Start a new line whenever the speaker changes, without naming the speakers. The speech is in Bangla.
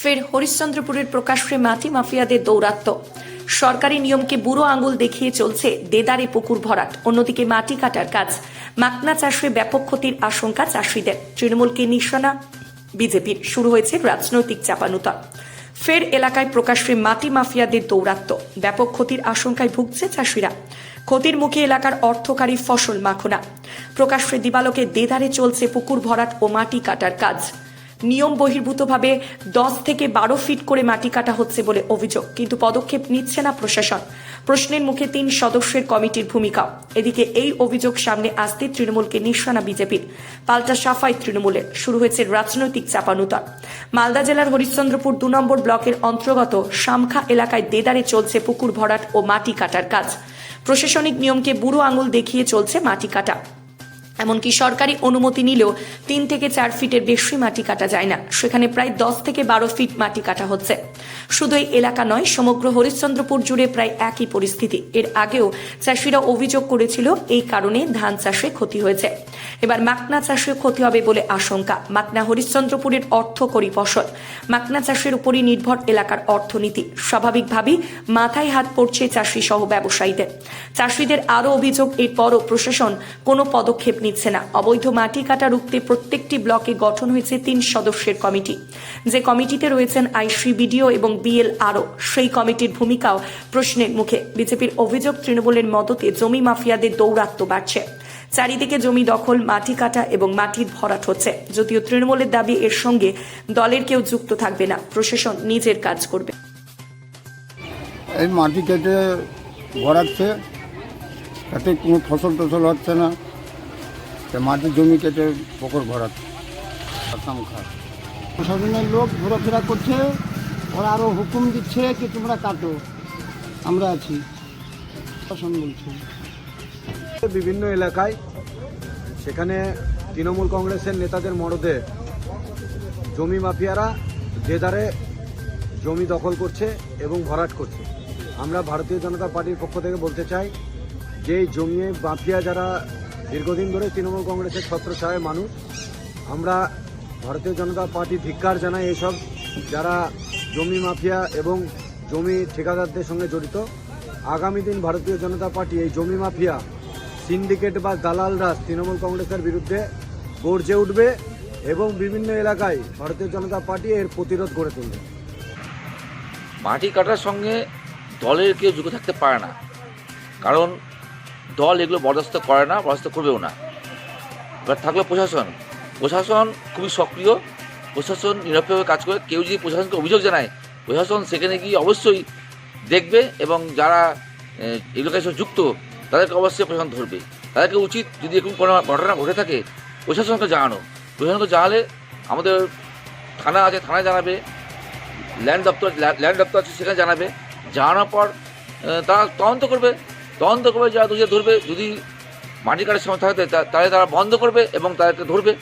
ফের হরিশ্চন্দ্রপুরের প্রকাশ্যে মাটি মাফিয়াদের দৌরাত্ম্য। সরকারি নিয়মকে বুড়ো আঙুল দেখিয়ে চলছে দেদারে পুকুর ভরাট। অন্যদিকে মাটি কাটার কাজ, মাকনা চাষে ব্যাপক ক্ষতির আশঙ্কা চাষিদের। তৃণমূলকে নিশানা বিজেপির। শুরু হয়েছে রাজনৈতিক চাপানুতর। ফের এলাকায় প্রকাশ্যে মাটি মাফিয়াদের দৌরাত্ম্য। ব্যাপক ক্ষতির আশঙ্কায় ভুগছে চাষিরা। ক্ষতির মুখে এলাকার অর্থকারী ফসল মাখনা। প্রকাশ্যে দিবালোকে দেদারে চলছে পুকুর ভরাট ও মাটি কাটার কাজ। নিয়ম বহির্ভূতভাবে 10 থেকে 12 ফিট করে মাটি কাটা হচ্ছে বলে অভিযোগ, কিন্তু পদক্ষেপ নিচ্ছে না প্রশাসন। প্রশ্নের মুখে 3 সদস্যের কমিটির ভূমিকাও। এদিকে এই অভিযোগ সামনে আসতে তৃণমূলকে নিশানা বিজেপির। পাল্টা সাফাই তৃণমূলের। শুরু হয়েছে রাজনৈতিক চাপানুতর। মালদা জেলার হরিশ্চন্দ্রপুর 2 নম্বর ব্লকের অন্তর্গত শামখা এলাকায় দেদারে চলছে পুকুর ভরাট ও মাটি কাটার কাজ। প্রশাসনিক নিয়মকে বুড়ো আঙুল দেখিয়ে চলছে মাটি কাটা। এমনকি সরকারি অনুমতি নিলেও 3 থেকে 4 ফিটের বেশি মাটি কাটা যায় না। সেখানে প্রায় 10 থেকে 12 ফিট মাটি কাটা হচ্ছে। শুধু এই এলাকা নয়, সমগ্র হরিশ্চন্দ্রপুর জুড়ে প্রায় একই পরিস্থিতি। এর আগেও চাষিরা অভিযোগ করেছিল এই কারণে ধান চাষে ক্ষতি হয়েছে। এবার মাকনা চাষে ক্ষতি হবে বলে আশঙ্কা। মাকনা হরিশ্চন্দ্রপুরের অর্থকরী ফসল। মাকনা চাষের উপরই নির্ভর এলাকার অর্থনীতি। স্বাভাবিকভাবেই মাথায় হাত পড়ছে চাষি সহ ব্যবসায়ীদের। চাষিদের আরও অভিযোগ, এরপরও প্রশাসন কোনো পদক্ষেপ নিচ্ছে না। অবৈধ মাটি কাটা রুখতে প্রত্যেকটি ব্লকে গঠন হয়েছে 3 সদস্যের কমিটি। যে কমিটিতে রয়েছেন আইসি, বিডিও এবং বিএলআরও। সেই কমিটির ভূমিকাও প্রশ্নের মুখে। বিজেপির অভিযোগ, তৃণমূলের মদতে জমি মাফিয়াদের দৌরাত্ম্য বাড়ছে। চারিদিকে জমি দখল, মাটি কাটা এবং মাটির ভরাট হচ্ছে। যদিও তৃণমূলের দাবি এর সঙ্গে দলের কেউ যুক্ত থাকবে না, প্রশাসন নিজের কাজ করবে।
এই মাটি কেটে ভরাচ্ছে, তাতে কোনো ফসল টসল হচ্ছে না। মাটির জমি কেটে পুকুর ভরাচ্ছে।
প্রশাসনের লোক ঘোরাফেরা করছে, ওরা আরও হুকুম দিচ্ছে কি তোমরা কাটো, আমরা আছি। প্রশাসন বলছে
বিভিন্ন এলাকায়, সেখানে তৃণমূল কংগ্রেসের নেতাদের মদদে জমি মাফিয়ারা দেদারে জমি দখল করছে এবং ভরাট করছে। আমরা ভারতীয় জনতা পার্টির পক্ষ থেকে বলতে চাই যে এই জমি মাফিয়া যারা দীর্ঘদিন ধরে তৃণমূল কংগ্রেসের ছত্রছায়ায় মানুষ, আমরা ভারতীয় জনতা পার্টি ধিক্কার জানাই এসব যারা জমি মাফিয়া এবং জমি ঠিকাদারদের সঙ্গে জড়িত। আগামী দিন ভারতীয় জনতা পার্টি এই জমি মাফিয়া, সিন্ডিকেট বা দালালরা তৃণমূল কংগ্রেসের বিরুদ্ধে গর্জে উঠবে এবং বিভিন্ন এলাকায় ভারতীয় জনতা পার্টি এর প্রতিরোধ গড়ে তুলবে।
মাটি কাটার সঙ্গে দলের কেউ যুক্ত থাকতে পারে না, কারণ দল এগুলো বরদাস্ত করে না, বরদাস্ত করবেও না। এবার থাকলো প্রশাসন খুবই সক্রিয়। প্রশাসন নিরপেক্ষভাবে কাজ করে। কেউ যদি প্রশাসনকে অভিযোগ জানায়, প্রশাসন সেখানে গিয়ে অবশ্যই দেখবে এবং যারা এগুলোর সাথে যুক্ত তাদেরকে অবশ্যই প্রশাসন ধরবে। তাদেরকে উচিত, যদি এরকম কোনো ঘটনা ঘটে থাকে, প্রশাসনকে জানানো। প্রশাসনকে জানালে আমাদের থানা আছে, থানায় জানাবে। ল্যান্ড দপ্তর আছে, সেখানে জানাবে। জানানোর পর তারা তদন্ত করবে, যারা দোষী ধরবে। যদি মাটি কাটার সময় থাকে তাহলে তারা বন্ধ করবে এবং তাদেরকে ধরবে।